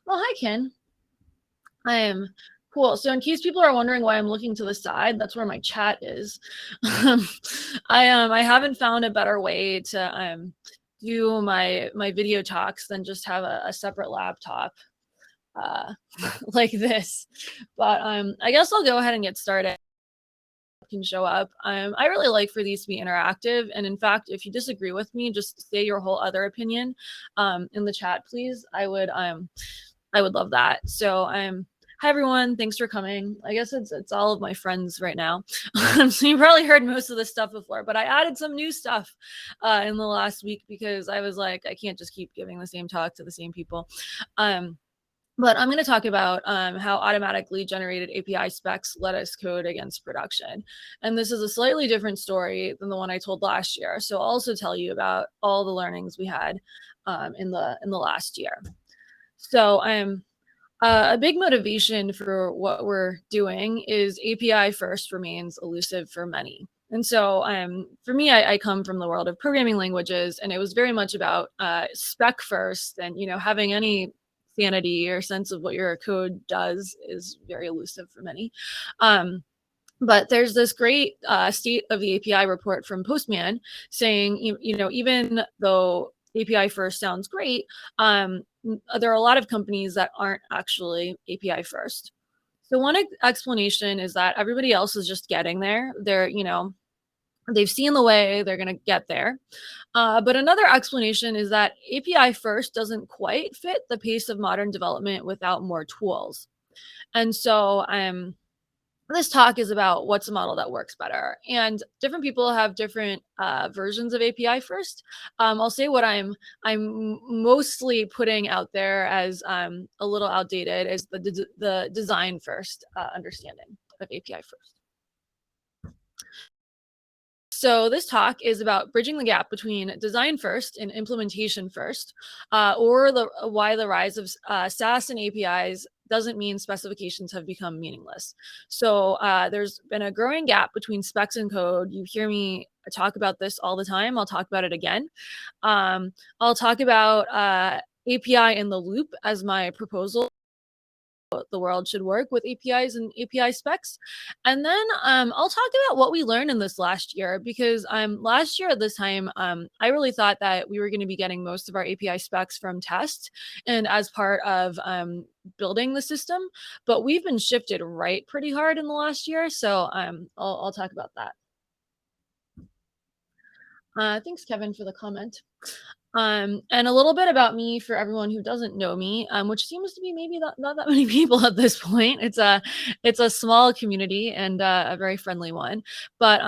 Well, hi, Ken. I am cool. So in case people are wondering why I'm looking to the side, that's where my chat is. I haven't found a better way to do my video talks than just have a separate laptop uh like this. But I guess I'll go ahead and get started. Can show up. I really like for these to be interactive, and in fact, if you disagree with me, just say your whole other opinion in the chat, please. I would love that. So hi everyone, thanks for coming. I guess it's all of my friends right now. So you probably heard most of this stuff before, but I added some new stuff in the last week because I was like, I can't just keep giving the same talk to the same people. But I'm going to talk about how automatically generated API specs let us code against production. And this is a slightly different story than the one I told last year. So I'll also tell you about all the learnings we had in the last year. So a big motivation for what we're doing is API first remains elusive for many. And so for me, I come from the world of programming languages, and it was very much about spec first, and having any sanity or sense of what your code does is very elusive for many. But there's this great state of the API report from Postman saying, even though API first sounds great, there are a lot of companies that aren't actually API first. So one explanation is that everybody else is just getting there. They've seen the way, they're going to get there. But another explanation is that API first doesn't quite fit the pace of modern development without more tools. And so this talk is about what's a model that works better, and different people have different versions of API first. I'll say what I'm mostly putting out there as a little outdated is the design first understanding of API first. So this talk is about bridging the gap between design first and implementation first, or why the rise of SaaS and APIs doesn't mean specifications have become meaningless. So there's been a growing gap between specs and code. You hear me talk about this all the time. I'll talk about it again. I'll talk about API in the loop as my proposal. The world should work with APIs and API specs. And then I'll talk about what we learned in this last year, because last year at this time, I really thought that we were going to be getting most of our API specs from test and as part of building the system. But we've been shifted right pretty hard in the last year. So I'll talk about that. Thanks, Kevin, for the comment. And a little bit about me for everyone who doesn't know me, which seems to be maybe not that many people at this point. It's a small community and a very friendly one. But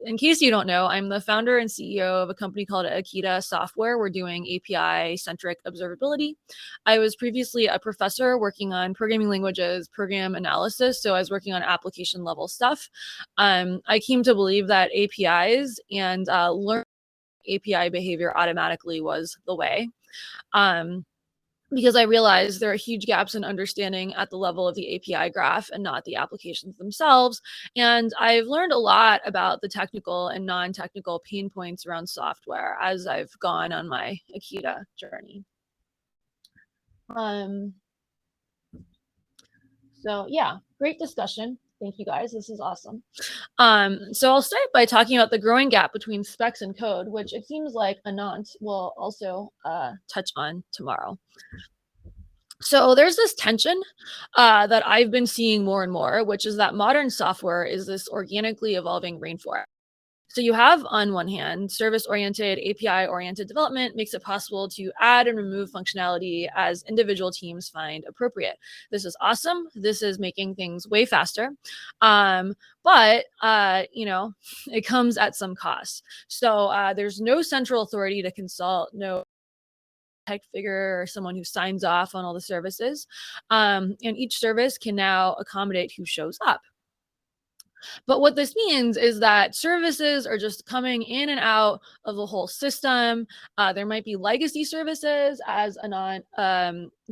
in case you don't know, I'm the founder and CEO of a company called Akita Software. We're doing API-centric observability. I was previously a professor working on programming languages, program analysis, so I was working on application level stuff. I came to believe that APIs and learn API behavior automatically was the way. Because I realized there are huge gaps in understanding at the level of the API graph and not the applications themselves. And I've learned a lot about the technical and non-technical pain points around software as I've gone on my Akita journey. So yeah, great discussion. Thank you guys. This is awesome. So I'll start by talking about the growing gap between specs and code, which it seems like Anant will also touch on tomorrow. So there's this tension that I've been seeing more and more, which is that modern software is this organically evolving rainforest. So you have, on one hand, service-oriented, API-oriented development makes it possible to add and remove functionality as individual teams find appropriate. This is awesome. This is making things way faster. But it comes at some cost. So there's no central authority to consult, no tech figure or someone who signs off on all the services. And each service can now accommodate who shows up. But what this means is that services are just coming in and out of the whole system. There might be legacy services, as Anant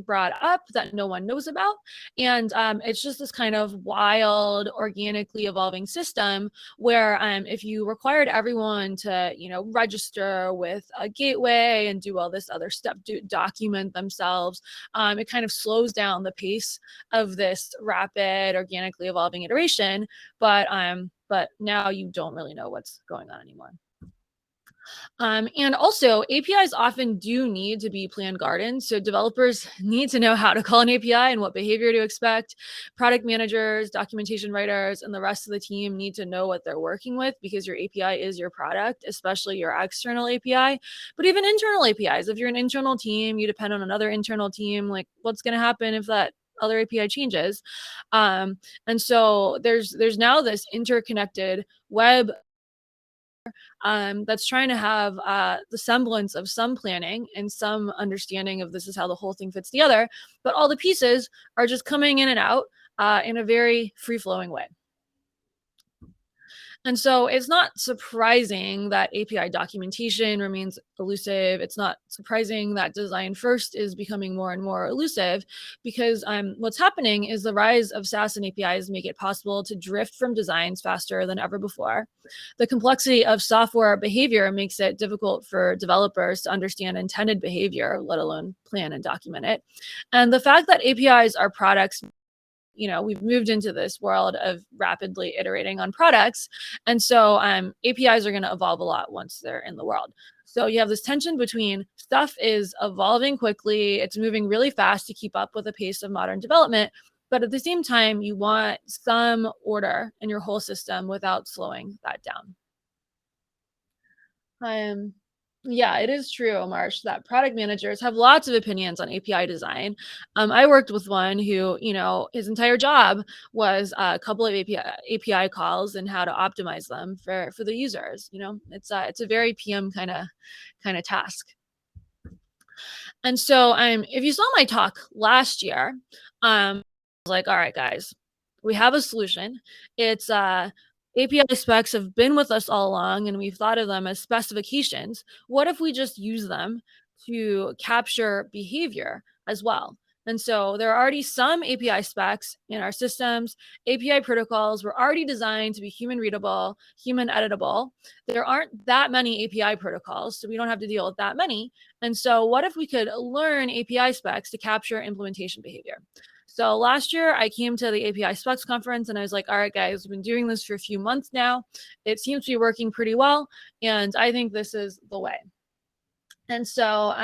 brought up, that no one knows about. And it's just this kind of wild, organically evolving system where if you required everyone to, register with a gateway and do all this other stuff, document themselves, it kind of slows down the pace of this rapid, organically evolving iteration. But now you don't really know what's going on anymore. And also, APIs often do need to be planned gardens. So developers need to know how to call an API and what behavior to expect. Product managers, documentation writers, and the rest of the team need to know what they're working with, because your API is your product, especially your external API, but even internal APIs. If you're an internal team, you depend on another internal team. Like, what's going to happen if that other API changes? And so there's now this interconnected web that's trying to have the semblance of some planning and some understanding of this is how the whole thing fits together, but all the pieces are just coming in and out in a very free flowing way. And so it's not surprising that API documentation remains elusive. It's not surprising that design first is becoming more and more elusive, because what's happening is the rise of SaaS and APIs make it possible to drift from designs faster than ever before. The complexity of software behavior makes it difficult for developers to understand intended behavior, let alone plan and document it. And the fact that APIs are products, we've moved into this world of rapidly iterating on products. And so APIs are going to evolve a lot once they're in the world. So you have this tension between stuff is evolving quickly, it's moving really fast to keep up with the pace of modern development. But at the same time, you want some order in your whole system without slowing that down. Um, yeah, it is true, Marsh, that product managers have lots of opinions on API design. I worked with one who, his entire job was a couple of API calls and how to optimize them for the users. It's a very PM kind of task. And so if you saw my talk last year, I was like, all right, guys, we have a solution. It's API specs have been with us all along, and we've thought of them as specifications. What if we just use them to capture behavior as well? And so there are already some API specs in our systems. API protocols were already designed to be human readable, human editable. There aren't that many API protocols, so we don't have to deal with that many. And so what if we could learn API specs to capture implementation behavior? So last year I came to the API specs conference and I was like, all right, guys, we've been doing this for a few months now. It seems to be working pretty well. And I think this is the way. And so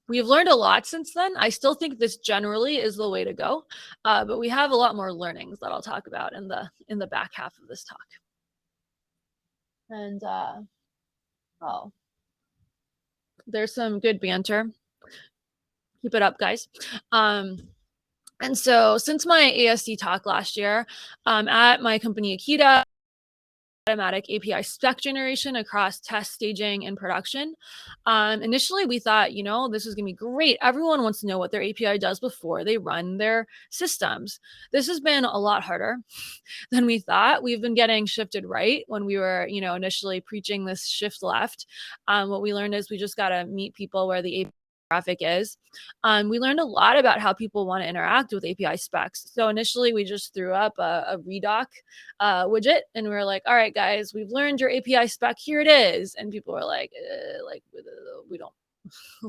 we've learned a lot since then. I still think this generally is the way to go, but we have a lot more learnings that I'll talk about in the back half of this talk. And oh, there's some good banter. Keep it up, guys. And so since my ASD talk last year, at my company Akita, automatic API spec generation across test, staging, and production. Initially, we thought, this is going to be great. Everyone wants to know what their API does before they run their systems. This has been a lot harder than we thought. We've been getting shifted right when we were, initially preaching this shift left. What we learned is we just got to meet people where the API traffic is. We learned a lot about how people want to interact with API specs. So initially, we just threw up a redoc widget, and we were like, all right, guys, we've learned your API spec. Here it is. And people were like, we don't.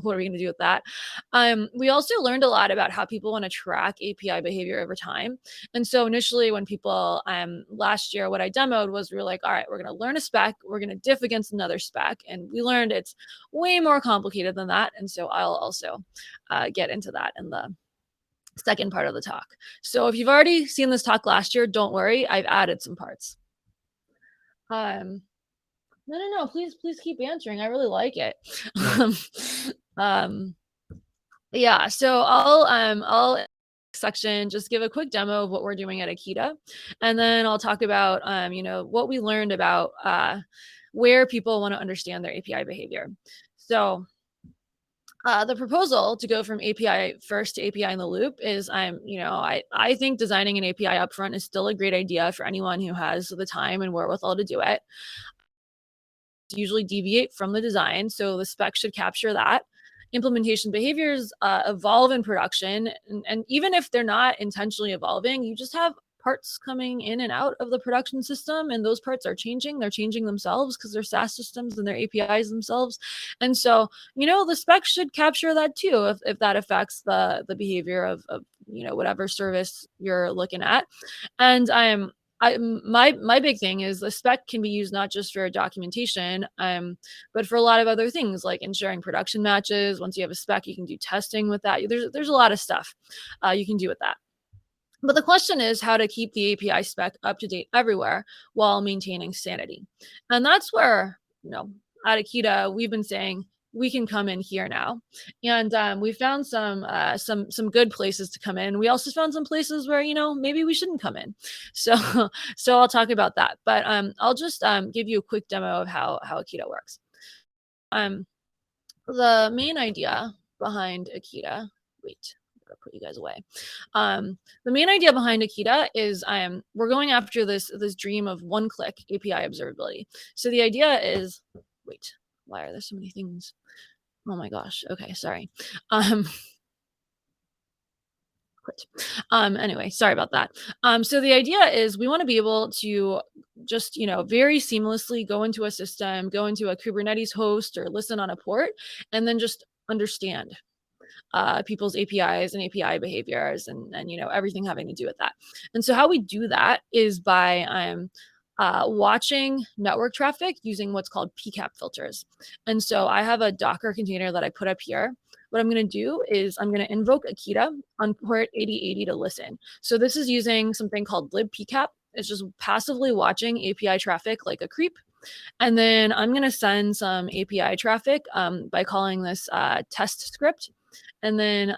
What are we going to do with that? We also learned a lot about how people want to track API behavior over time. And so initially when people, last year, what I demoed was we were like, all right, we're going to learn a spec. We're going to diff against another spec. And we learned it's way more complicated than that. And so I'll also get into that in the second part of the talk. So if you've already seen this talk last year, don't worry, I've added some parts. No. Please keep answering. I really like it. Yeah. So I'll section just give a quick demo of what we're doing at Akita, and then I'll talk about what we learned about where people want to understand their API behavior. So The proposal to go from API first to API in the loop is I think designing an API upfront is still a great idea for anyone who has the time and wherewithal to do it. Usually deviate from the design, so the spec should capture that. Implementation behaviors evolve in production, and even if they're not intentionally evolving, you just have parts coming in and out of the production system, and those parts are changing. They're changing themselves because they're SaaS systems and they're APIs themselves. And so, the spec should capture that too, if that affects the behavior of whatever service you're looking at. And my big thing is the spec can be used not just for documentation, but for a lot of other things like ensuring production matches. Once you have a spec, you can do testing with that. There's a lot of stuff you can do with that. But the question is how to keep the API spec up to date everywhere while maintaining sanity. And that's where, at Akita, we've been saying we can come in here now. And we found some good places to come in. We also found some places where, maybe we shouldn't come in. So so I'll talk about that. But I'll just give you a quick demo of how Akita works. Um, the main idea behind Akita, wait, I'm gonna put you guys away. The main idea behind Akita is we're going after this dream of one-click API observability. So the idea is, wait, why are there so many things? Oh my gosh. Okay, sorry. Um, quit. Anyway, sorry about that. So the idea is we want to be able to just, very seamlessly go into a system, go into a Kubernetes host or listen on a port, and then just understand people's APIs and API behaviors and everything having to do with that. And so how we do that is by watching network traffic using what's called PCAP filters. And so I have a Docker container that I put up here. What I'm going to do is I'm going to invoke Akita on port 8080 to listen. So this is using something called libpcap. It's just passively watching API traffic like a creep. And then I'm going to send some API traffic by calling this test script. And then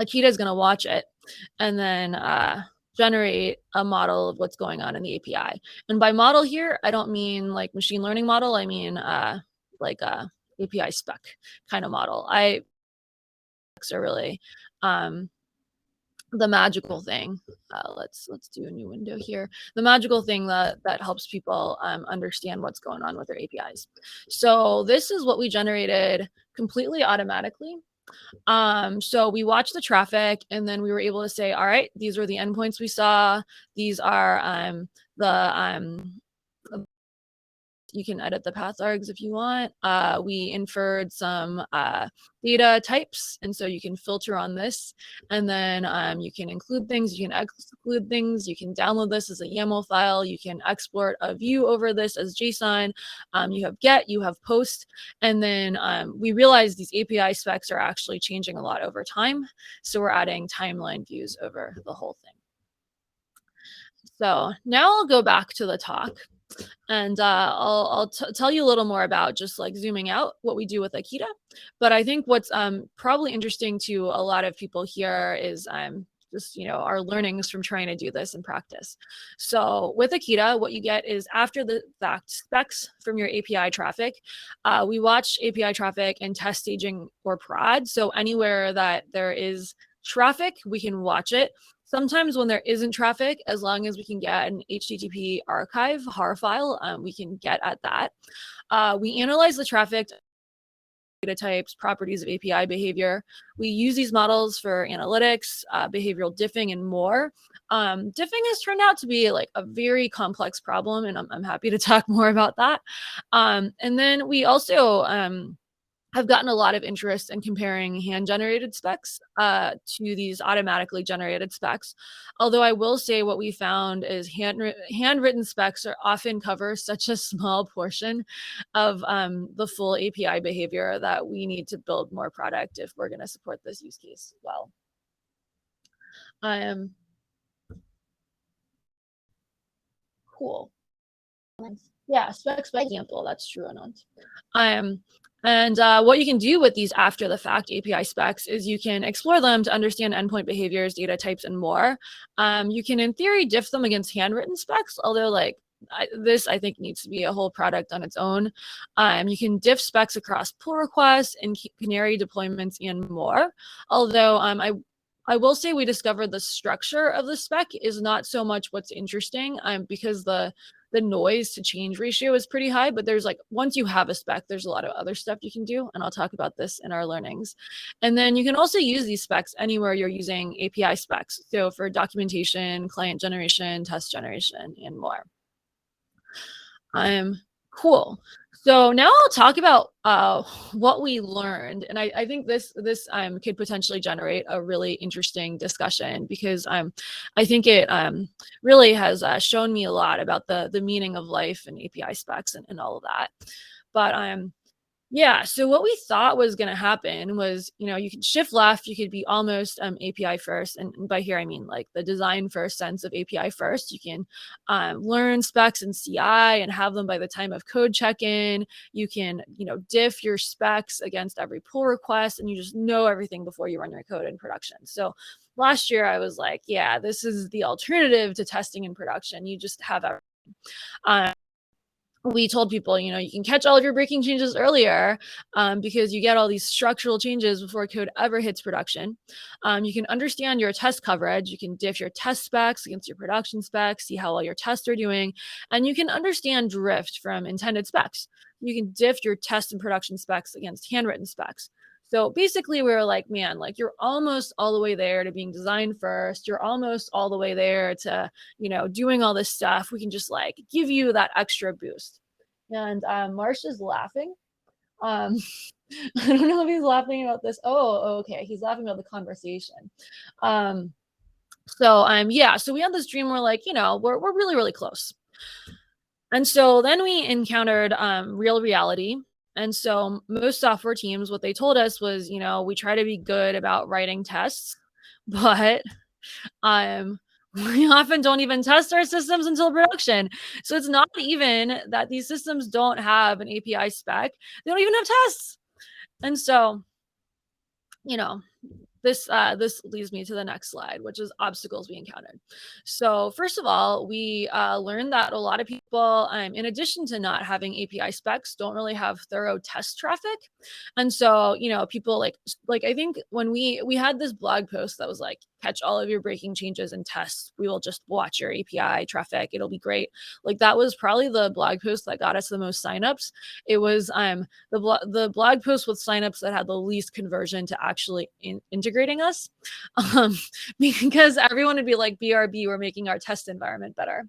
Akita is going to watch it and then generate a model of what's going on in the API. And by model here, I don't mean like machine learning model. I mean like a API spec kind of model. Are really the magical thing. Let's do a new window here. The magical thing that helps people understand what's going on with their APIs. So this is what we generated completely automatically. So we watched the traffic and then we were able to say, all right, these were the endpoints we saw. These are the you can edit the path args if you want. We inferred some data types, and so you can filter on this, and then you can include things, you can exclude things, you can download this as a YAML file, you can export a view over this as JSON, you have get, you have post, and then we realized these API specs are actually changing a lot over time, so we're adding timeline views over the whole thing. So now I'll go back to the talk. And I'll tell you a little more about just like zooming out what we do with Akita. But I think what's probably interesting to a lot of people here is just our learnings from trying to do this in practice. So with Akita, what you get is after the fact specs from your API traffic, we watch API traffic and test staging or prod. So anywhere that there is traffic, we can watch it. Sometimes when there isn't traffic, as long as we can get an HTTP archive, HAR file, we can get at that. We analyze the traffic, data types, properties of API behavior. We use these models for analytics, behavioral diffing, and more. Diffing has turned out to be like a very complex problem, and I'm happy to talk more about that. And then we also have gotten a lot of interest in comparing hand-generated specs to these automatically generated specs. Although I will say what we found is handwritten specs are often cover such a small portion of the full API behavior that we need to build more product if we're going to support this use case well. Cool. Yeah, specs by example, that's true, Anant. And what you can do with these after the fact API specs is you can explore them to understand endpoint behaviors, data types, and more. You can, in theory, diff them against handwritten specs, although like this I think needs to be a whole product on its own. You can diff specs across pull requests and canary deployments and more. Although I will say we discovered the structure of the spec is not so much what's interesting, because the noise to change ratio is pretty high. But there's like, once you have a spec, there's a lot of other stuff you can do, and I'll talk about this in our learnings. And then you can also use these specs anywhere you're using API specs. So for documentation, client generation, test generation, and more. Cool. So now I'll talk about what we learned, and I think this could potentially generate a really interesting discussion, because I think it really has shown me a lot about the meaning of life and API specs and all of that. But yeah, so what we thought was going to happen was, you could shift left, you could be almost API first. And by here, I mean like the design first sense of API first. You can learn specs and CI and have them by the time of code check-in. You can, diff your specs against every pull request, and you just know everything before you run your code in production. So last year I was like, yeah, this is the alternative to testing in production. You just have everything. We told people, you can catch all of your breaking changes earlier, because you get all these structural changes before code ever hits production. You can understand your test coverage. You can diff your test specs against your production specs, see how well your tests are doing, and you can understand drift from intended specs. You can diff your test and production specs against handwritten specs. So basically, we were like, man, like you're almost all the way there to being designed first. You're almost all the way there to, doing all this stuff. We can just like give you that extra boost. And Marsh is laughing. Um, I don't know if he's laughing about this. Oh, okay. He's laughing about the conversation. Yeah, so we had this dream where like, we're really, really close. And so then we encountered real reality. And so most software teams, what they told us was, we try to be good about writing tests, but we often don't even test our systems until production. So it's not even that these systems don't have an API spec, they don't even have tests. And so, this leads me to the next slide, which is obstacles we encountered. So first of all, we learned that a lot of people, in addition to not having API specs, don't really have thorough test traffic. And so, people like I think when we had this blog post that was like, catch all of your breaking changes and tests, we will just watch your API traffic, it'll be great. Like that was probably the blog post that got us the most signups. It was the blog post with signups that had the least conversion to actually integrating us, because everyone would be like, BRB, we're making our test environment better.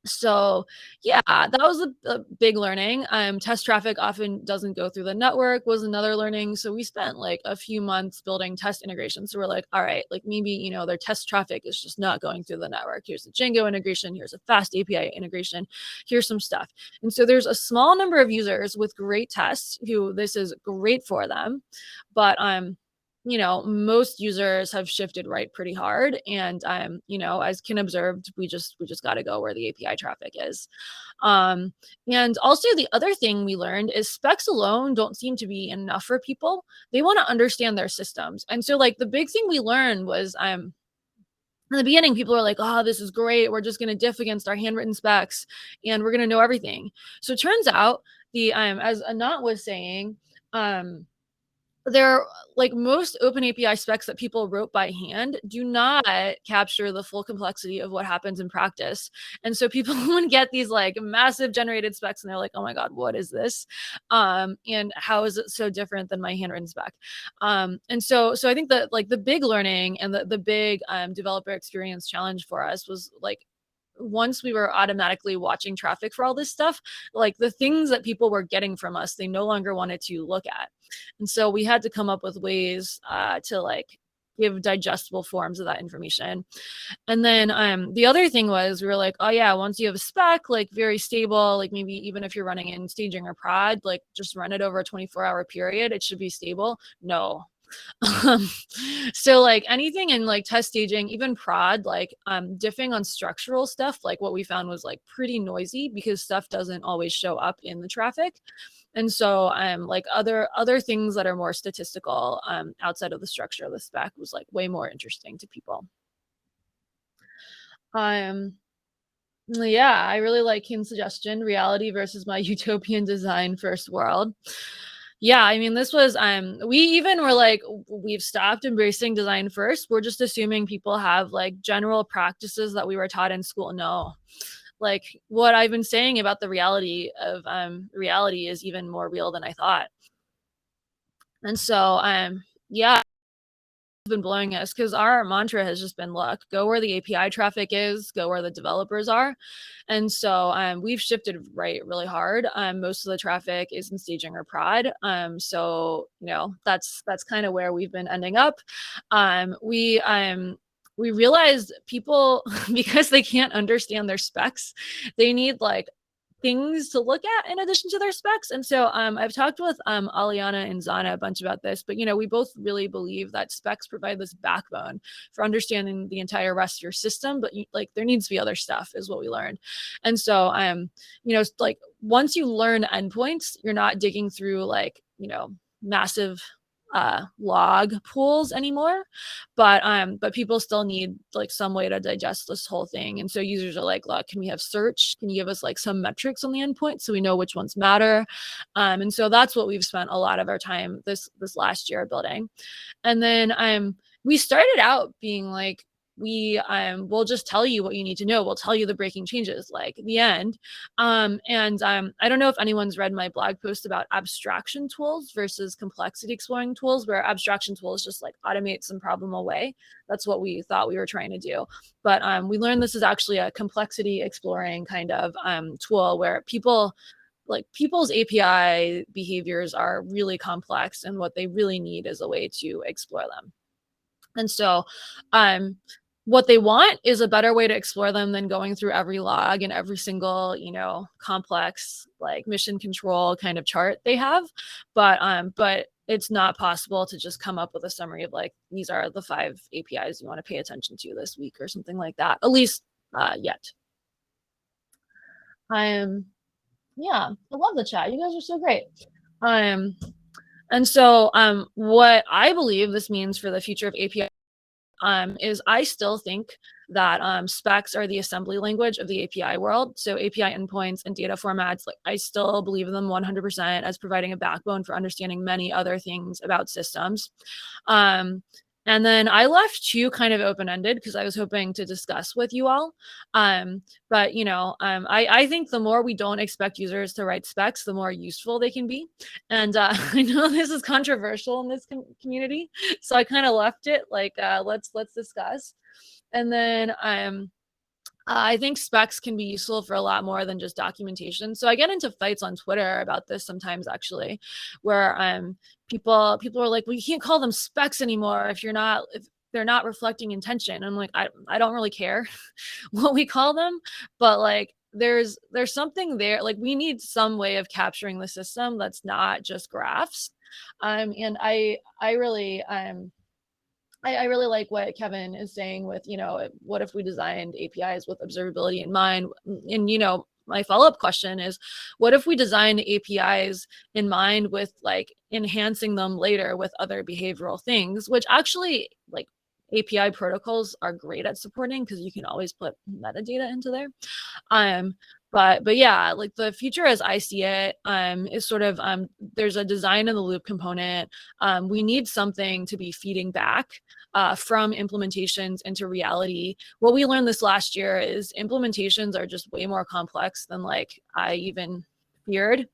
So yeah, that was a big learning. Test traffic often doesn't go through the network was another learning. So we spent like a few months building test integrations. So we're like, all right, like maybe, their test traffic is just not going through the network. Here's the Django integration. Here's a fast API integration. Here's some stuff. And so there's a small number of users with great tests who this is great for them. But most users have shifted right pretty hard. And as Ken observed, we just got to go where the API traffic is. And also the other thing we learned is specs alone don't seem to be enough for people. They want to understand their systems. And so like the big thing we learned was in the beginning, people are like, oh, this is great. We're just going to diff against our handwritten specs and we're going to know everything. So it turns out as Anat was saying, they're like most open API specs that people wrote by hand do not capture the full complexity of what happens in practice. And so people would get these like massive generated specs and they're like, oh my God, what is this? And how is it so different than my handwritten spec? And so I think that like the big learning and the big developer experience challenge for us was like, once we were automatically watching traffic for all this stuff, like the things that people were getting from us, they no longer wanted to look at. And so we had to come up with ways to like give digestible forms of that information. And then the other thing was we were like, oh yeah, once you have a spec, like very stable, like maybe even if you're running in staging or prod, like just run it over a 24-hour period, it should be stable. No. So like anything in like test staging, even prod, like diffing on structural stuff, like what we found was like pretty noisy because stuff doesn't always show up in the traffic. And so like other things that are more statistical outside of the structure of the spec was like way more interesting to people. Yeah, I really like Kim's suggestion, reality versus my utopian design first world. Yeah, I mean, this was we even were like, we've stopped embracing design first. We're just assuming people have like general practices that we were taught in school. No. Like what I've been saying about the reality of reality is even more real than I thought. And so yeah, been blowing us because our mantra has just been, look, go where the API traffic is, go where the developers are. And so we've shifted really hard. Most of the traffic is in staging or prod. So that's kind of where we've been ending up. We realized people because they can't understand their specs, they need like things to look at in addition to their specs. And so I've talked with Aliana and Zana a bunch about this, but we both really believe that specs provide this backbone for understanding the entire rest of your system. But like there needs to be other stuff, is what we learned. And so like once you learn endpoints, you're not digging through like massive log pools anymore, but people still need like some way to digest this whole thing. And so users are like, look, can we have search? Can you give us like some metrics on the endpoint so we know which ones matter? And so that's what we've spent a lot of our time this last year building. And then we started out being like, we'll just tell you what you need to know. We'll tell you the breaking changes, like the end. I don't know if anyone's read my blog post about abstraction tools versus complexity exploring tools, where abstraction tools just like automate some problem away. That's what we thought we were trying to do. But we learned this is actually a complexity exploring kind of tool where people's API behaviors are really complex, and what they really need is a way to explore them. And so what they want is a better way to explore them than going through every log and every single, complex like mission control kind of chart they have. But it's not possible to just come up with a summary of like, these are the 5 APIs you want to pay attention to this week or something like that, at least yet. Yeah, I love the chat. You guys are so great. And so what I believe this means for the future of API is I still think that specs are the assembly language of the API world. So API endpoints and data formats, like I still believe in them 100% as providing a backbone for understanding many other things about systems. And then I left 2 kind of open-ended because I was hoping to discuss with you all. But I think the more we don't expect users to write specs, the more useful they can be. And I know this is controversial in this community, so I kind of left it like let's discuss. And then I think specs can be useful for a lot more than just documentation. So I get into fights on Twitter about this sometimes, actually, where people are like, well, you can't call them specs anymore if they're not reflecting intention. And I'm like, I don't really care what we call them, but like there's something there. Like we need some way of capturing the system that's not just graphs. And I really I really like what Kevin is saying with, what if we designed APIs with observability in mind? And, my follow-up question is, what if we designed APIs in mind with like enhancing them later with other behavioral things, which actually like API protocols are great at supporting because you can always put metadata into there. But yeah, like the future as I see it is sort of there's a design in the loop component. We need something to be feeding back from implementations into reality. What we learned this last year is implementations are just way more complex than like I even feared.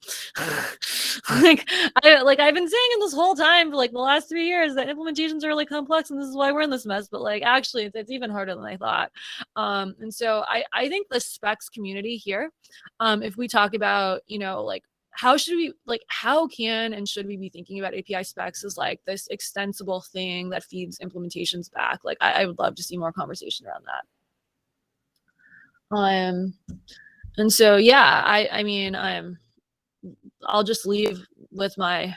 I've been saying it this whole time for like the last 3 years that implementations are really complex and this is why we're in this mess, but like actually it's even harder than I thought. And so I think the specs community here, if we talk about like how can and should we be thinking about API specs as like this extensible thing that feeds implementations back? Like I would love to see more conversation around that. And so yeah, I mean I'll just leave with my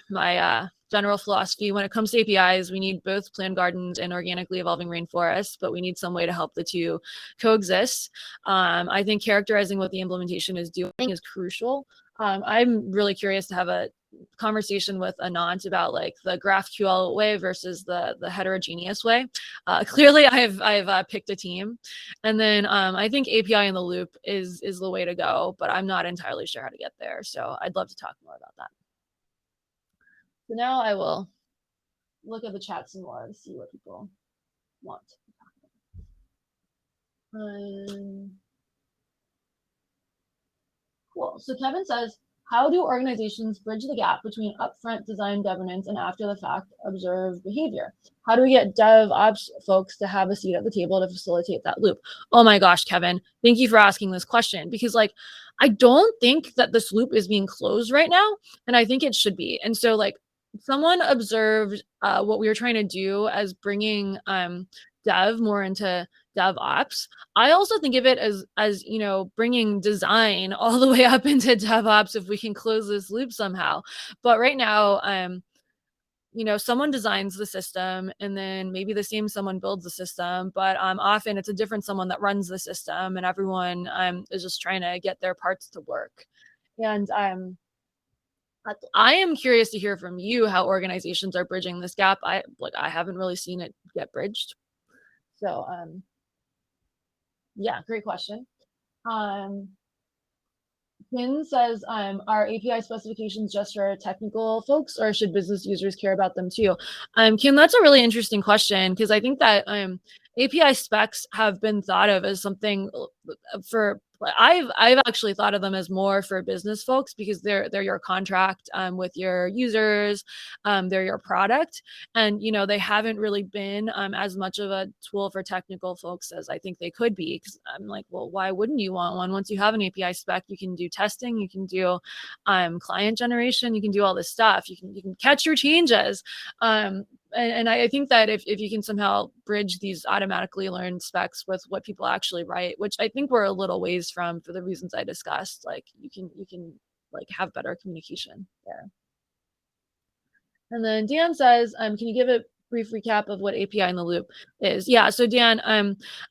general philosophy. When it comes to APIs, we need both planned gardens and organically evolving rainforests, but we need some way to help the two coexist. I think characterizing what the implementation is doing is crucial. I'm really curious to have a conversation with Anant about like the GraphQL way versus the heterogeneous way. Clearly, I've picked a team, and then I think API in the loop is the way to go, but I'm not entirely sure how to get there. So I'd love to talk more about that. So now I will look at the chat some more to see what people want. Cool. So Kevin says, how do organizations bridge the gap between upfront design governance and after the fact observed behavior? How do we get DevOps folks to have a seat at the table to facilitate that loop? Oh my gosh, Kevin, thank you for asking this question, because like I don't think that this loop is being closed right now, and I think it should be. And so like someone observed what we were trying to do as bringing dev more into DevOps. I also think of it as bringing design all the way up into DevOps if we can close this loop somehow. But right now, someone designs the system, and then maybe the same someone builds the system, but often it's a different someone that runs the system, and everyone is just trying to get their parts to work. And I am curious to hear from you how organizations are bridging this gap. I haven't really seen it get bridged. So yeah, great question. Quinn says, are API specifications just for technical folks, or should business users care about them too? Kim, that's a really interesting question, because I think that API specs have been thought of as something for. I've actually thought of them as more for business folks, because they're your contract with your users, they're your product, and they haven't really been as much of a tool for technical folks as I think they could be. Because I'm like, well, why wouldn't you want one? Once you have an API spec, you can do testing, you can do client generation, you can do all this stuff, you can catch your changes. And I think that if you can somehow bridge these automatically learned specs with what people actually write, which I think we're a little ways from for the reasons I discussed, like you can like have better communication there. And then Dan says, can you give a brief recap of what API in the loop is? Yeah, so Dan,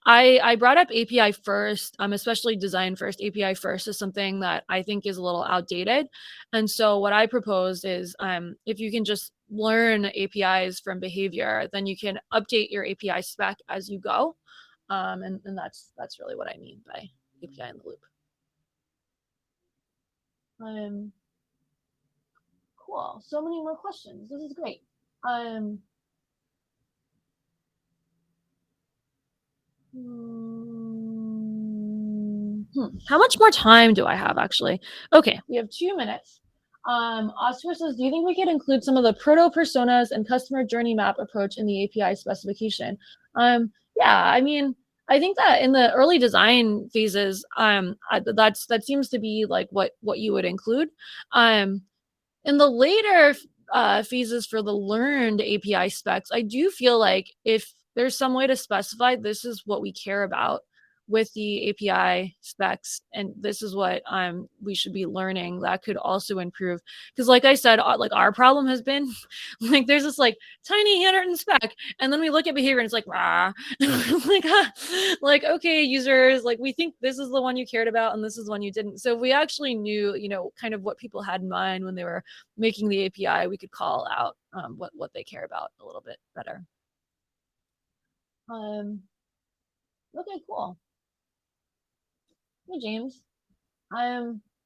I brought up API first, especially design first. API first is something that I think is a little outdated. And so what I proposed is if you can just learn APIs from behavior, then you can update your API spec as you go. And that's really what I mean by API in the loop. Cool. So many more questions. This is great. How much more time do I have, actually? Okay, we have 2 minutes. Oscar says, do you think we could include some of the proto personas and customer journey map approach in the API specification? Yeah, I mean, I think that in the early design phases, that seems to be like what you would include. In the later phases for the learned API specs, I do feel like if there's some way to specify this is what we care about with the API specs, and this is what we should be learning, that could also improve. Because like I said, like our problem has been like there's this like tiny handwritten spec, and then we look at behavior and it's like rah. Like okay, users, like we think this is the one you cared about and this is the one you didn't. So if we actually knew kind of what people had in mind when they were making the API, we could call out what they care about a little bit better. Okay, cool. Hey, James.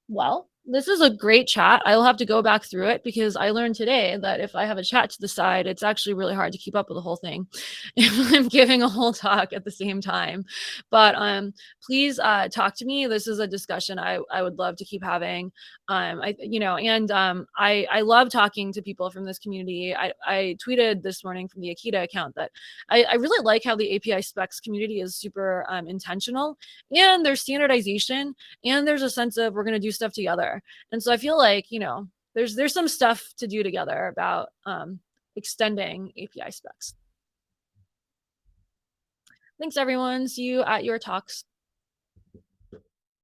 Well, this is a great chat. I will have to go back through it, because I learned today that if I have a chat to the side, it's actually really hard to keep up with the whole thing if I'm giving a whole talk at the same time. But please talk to me. This is a discussion I would love to keep having. I love talking to people from this community. I tweeted this morning from the Akita account that I really like how the API specs community is super intentional, and there's standardization, and there's a sense of we're going to do stuff together. And so I feel like there's some stuff to do together about extending API specs. Thanks, everyone. See you at your talks.